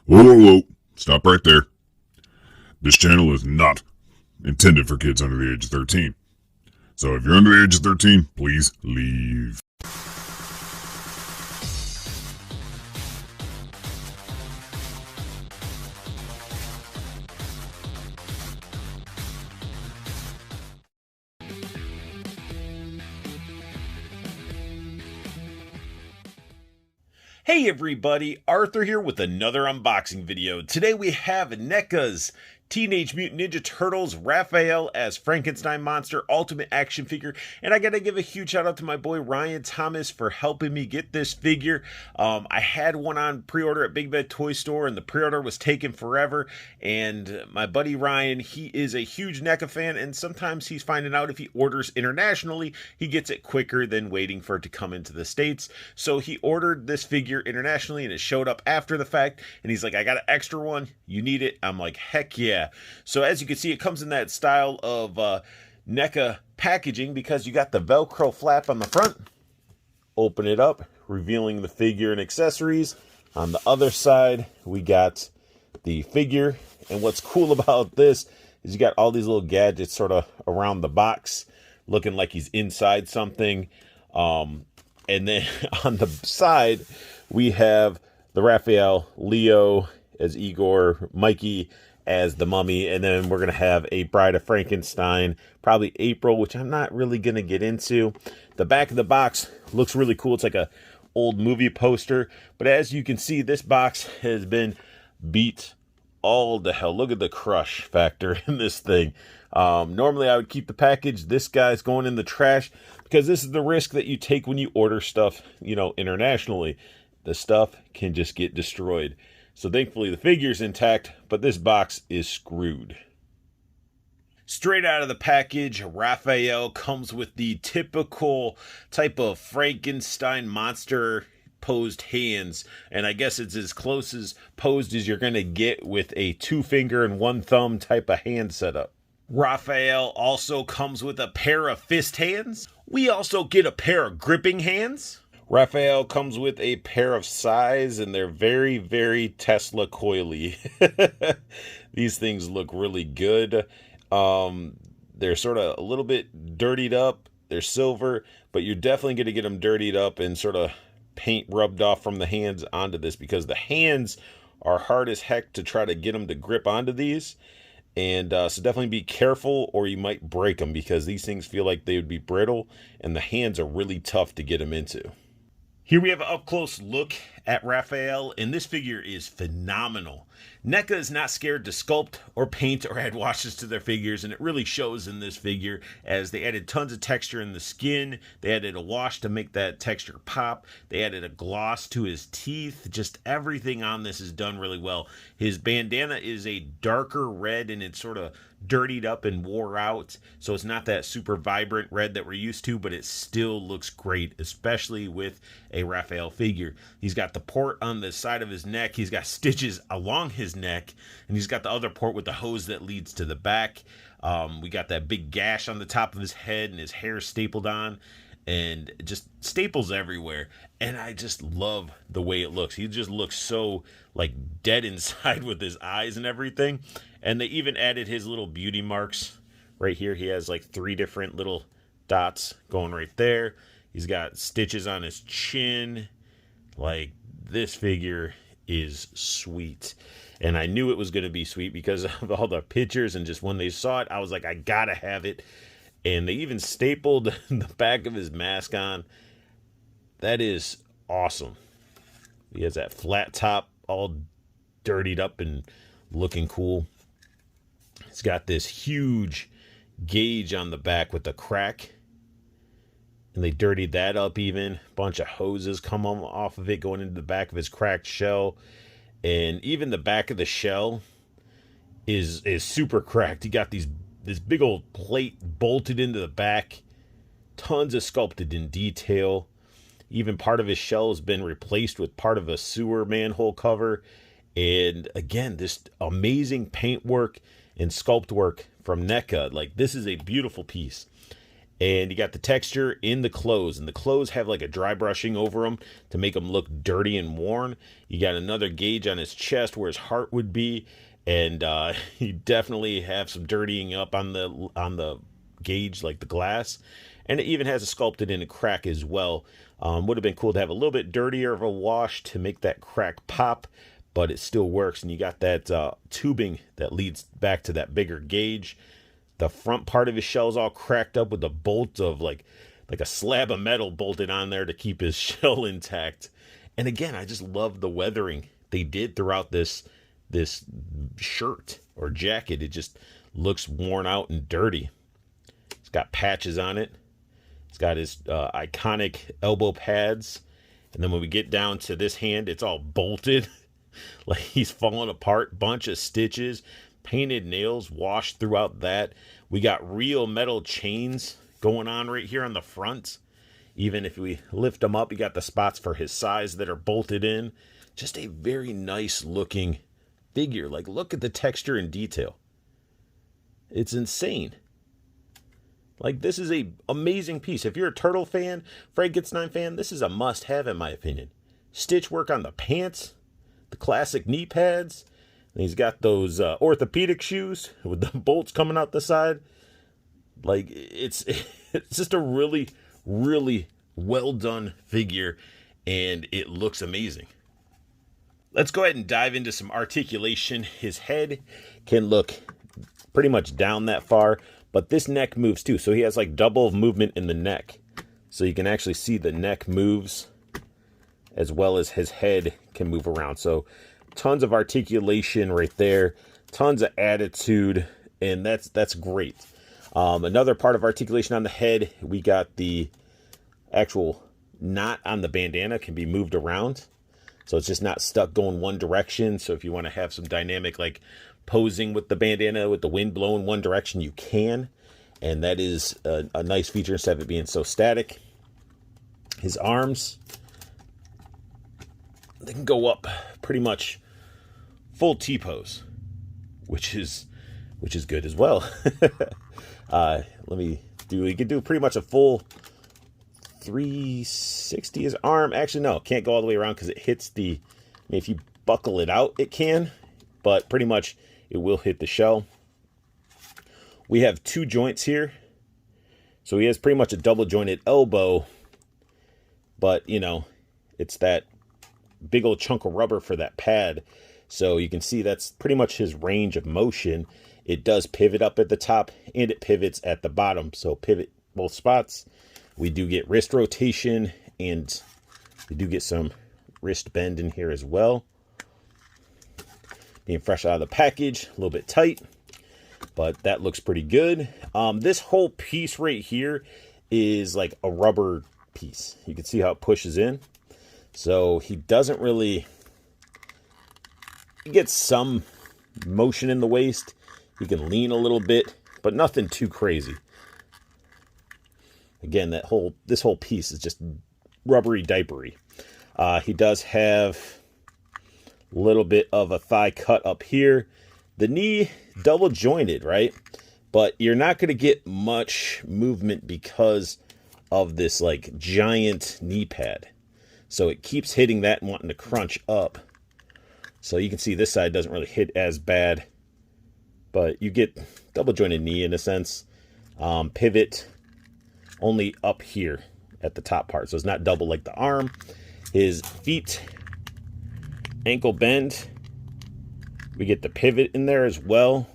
Whoa, whoa, whoa. Stop right there. This channel is not intended for kids under the age of 13. So if you're under the age of 13, please leave. Hey everybody, Arthur here with another unboxing video. Today we have Neca's Teenage Mutant Ninja Turtles Raphael as Frankenstein monster ultimate action figure, and I gotta give a huge shout out to my boy Ryan Thomas for helping me get this figure. I had one on pre-order at Big Bad Toy Store and the pre-order was taking forever, and my buddy Ryan, he is a huge Neca fan, and sometimes he's finding out if he orders internationally he gets it quicker than waiting for it to come into the States. So he ordered this figure internationally and it showed up after the fact, and he's like, I got an extra one, you need it? I'm like, heck yeah. So as you can see, it comes in that style of Neca packaging because you got the Velcro flap on the front. Open it up, revealing the figure and accessories. On the other side, we got the figure. And what's cool about this is you got all these little gadgets sort of around the box, looking like he's inside something. And then on the side, we have the Raphael, Leo as Igor, Mikey as the Mummy, and then we're going to have a Bride of Frankenstein, probably April, which I'm not really going to get into. The back of the box looks really cool. It's like a old movie poster, but as you can see, this box has been beat all to hell. Look at the crush factor in this thing. Normally I would keep the package. This guy's going in the trash because this is the risk that you take when you order stuff, you know, internationally. The stuff can just get destroyed. So thankfully the figure's intact, but this box is screwed. Straight out of the package, Raphael comes with the typical type of Frankenstein monster posed hands, and I guess it's as close as posed as you're going to get with a 2-finger and 1-thumb type of hand setup. Raphael also comes with a pair of fist hands. We also get a pair of gripping hands. Raphael comes with a pair of sais, and they're very, very Tesla coily. These things look really good. They're sort of a little bit dirtied up. They're silver, but you're definitely going to get them dirtied up and sort of paint rubbed off from the hands onto this, because the hands are hard as heck to try to get them to grip onto these. And so definitely be careful or you might break them, because these things feel like they would be brittle, and the hands are really tough to get them into. Here we have an up-close look at Raphael, and this figure is phenomenal. Neca is not scared to sculpt or paint or add washes to their figures, and it really shows in this figure, as they added tons of texture in the skin. They added a wash to make that texture pop. They added a gloss to his teeth. Just everything on this is done really well. His bandana is a darker red, and it's sort of dirtied up and wore out, so it's not that super vibrant red that we're used to, but it still looks great, especially with a Raphael figure. He's got the port on the side of his neck, he's got stitches along his neck, and he's got the other port with the hose that leads to the back. We got that big gash on the top of his head, and his hair stapled on, and just staples everywhere. And I just love the way it looks. He just looks so like dead inside with his eyes and everything. And they even added his little beauty marks right here. He has like 3 different little dots going right there. He's got stitches on his chin. Like, this figure is sweet. And I knew it was going to be sweet because of all the pictures, and just when they saw it, I was like, I gotta have it. And they even stapled the back of his mask on. That is awesome. He has that flat top all dirtied up and looking cool. He's got this huge gauge on the back with the crack, and they dirtied that up even. Bunch of hoses come off of it going into the back of his cracked shell, and even the back of the shell is super cracked. He got this big old plate bolted into the back, tons of sculpted in detail. Even part of his shell has been replaced with part of a sewer manhole cover. And again, this amazing paint work and sculpt work from Neca. Like, this is a beautiful piece. And you got the texture in the clothes, and the clothes have like a dry brushing over them to make them look dirty and worn. You got another gauge on his chest where his heart would be, and you definitely have some dirtying up on the gauge, like the glass. And it even has a sculpted in a crack as well. Would have been cool to have a little bit dirtier of a wash to make that crack pop, but it still works. And you got that tubing that leads back to that bigger gauge. The front part of his shell is all cracked up with a bolt of like a slab of metal bolted on there to keep his shell intact. And again, I just love the weathering they did throughout this shirt or jacket. It just looks worn out and dirty. It's got patches on it. It's got his iconic elbow pads. And then when we get down to this hand, it's all bolted. Like he's falling apart. Bunch of stitches. Painted nails washed throughout that. We got real metal chains going on right here on the front. Even if we lift them up, you got the spots for his size that are bolted in. Just a very nice looking figure. Like, look at the texture and detail. It's insane. Like, this is a amazing piece. If you're a Turtle fan, Frankenstein fan, this is a must-have in my opinion. Stitch work on the pants, the classic knee pads. And he's got those orthopedic shoes with the bolts coming out the side. Like, it's just a really, really well done figure, and it looks amazing. Let's go ahead and dive into some articulation. His head can look pretty much down that far, but this neck moves too. So he has like double movement in the neck. So you can actually see the neck moves as well as his head can move around. So tons of articulation right there, tons of attitude, and that's great. Another part of articulation on the head, we got the actual knot on the bandana can be moved around. So it's just not stuck going one direction. So if you want to have some dynamic like posing with the bandana with the wind blowing one direction, you can. And that is a nice feature instead of it being so static. His arms, they can go up pretty much full T-pose, which is good as well. We could do pretty much a full 360 his arm. Actually, no, can't go all the way around because it hits if you buckle it out, it can, but pretty much it will hit the shell. We have two joints here. So he has pretty much a double jointed elbow, but it's that big old chunk of rubber for that pad. So you can see that's pretty much his range of motion. It does pivot up at the top and it pivots at the bottom. So pivot both spots. We do get wrist rotation and we do get some wrist bend in here as well. Being fresh out of the package, a little bit tight, but that looks pretty good. This whole piece right here is like a rubber piece. You can see how it pushes in. So he doesn't really... He gets some motion in the waist. He can lean a little bit, but nothing too crazy. Again, this whole piece is just rubbery diapery. He does have a little bit of a thigh cut up here. The knee double jointed, right? But you're not going to get much movement because of this like giant knee pad. So it keeps hitting that and wanting to crunch up. So you can see this side doesn't really hit as bad, but you get double jointed knee in a sense. Pivot only up here at the top part. So it's not double like the arm. His feet, ankle bend. We get the pivot in there as well.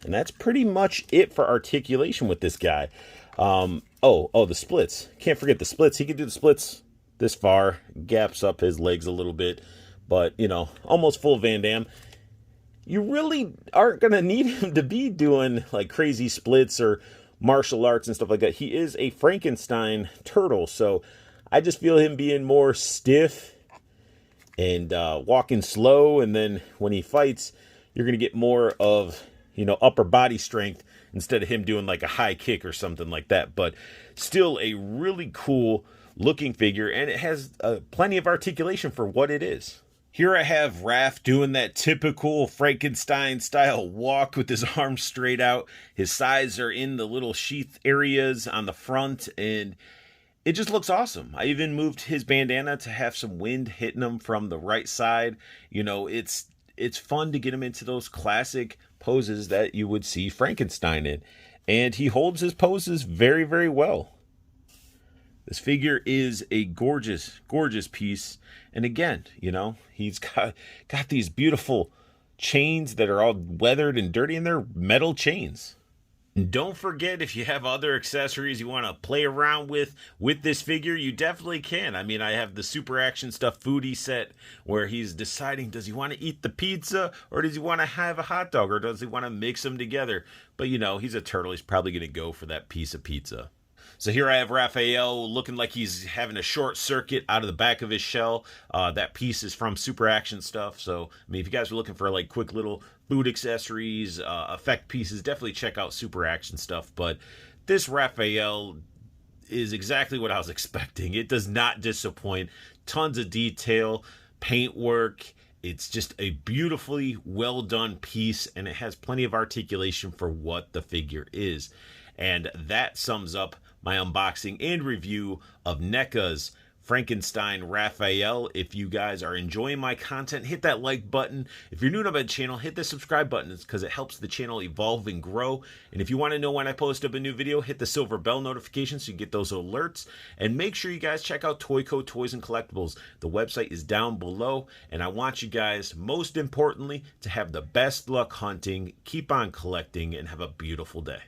And that's pretty much it for articulation with this guy. The splits. Can't forget the splits. He can do the splits this far. Gaps up his legs a little bit. But, almost full Van Damme. You really aren't going to need him to be doing like crazy splits or martial arts and stuff like that. He is a Frankenstein turtle. So I just feel him being more stiff and walking slow. And then when he fights, you're going to get more of, upper body strength instead of him doing like a high kick or something like that. But still a really cool looking figure. And it has plenty of articulation for what it is. Here I have Raph doing that typical Frankenstein style walk with his arms straight out. His sides are in the little sheath areas on the front, and it just looks awesome. I even moved his bandana to have some wind hitting him from the right side. You know, it's fun to get him into those classic poses that you would see Frankenstein in. And he holds his poses very, very well. This figure is a gorgeous, gorgeous piece. And again, you know, he's got these beautiful chains that are all weathered and dirty, and they're metal chains. And don't forget, if you have other accessories you want to play around with this figure, you definitely can. I mean, I have the Super Action Stuff foodie set where he's deciding, does he want to eat the pizza or does he want to have a hot dog or does he want to mix them together? But you know, he's a turtle. He's probably going to go for that piece of pizza. So here I have Raphael looking like he's having a short circuit out of the back of his shell. That piece is from Super Action Stuff. So, I mean, if you guys are looking for like quick little boot accessories, effect pieces, definitely check out Super Action Stuff. But this Raphael is exactly what I was expecting. It does not disappoint. Tons of detail, paint work. It's just a beautifully well done piece, and it has plenty of articulation for what the figure is. And that sums up my unboxing and review of Neca's Frankenstein Raphael. If you guys are enjoying my content, hit that like button. If you're new to my channel, hit the subscribe button because it helps the channel evolve and grow. And if you want to know when I post up a new video, hit the silver bell notification so you get those alerts. And make sure you guys check out Toyco Toys and Collectibles. The website is down below. And I want you guys, most importantly, to have the best luck hunting, keep on collecting, and have a beautiful day.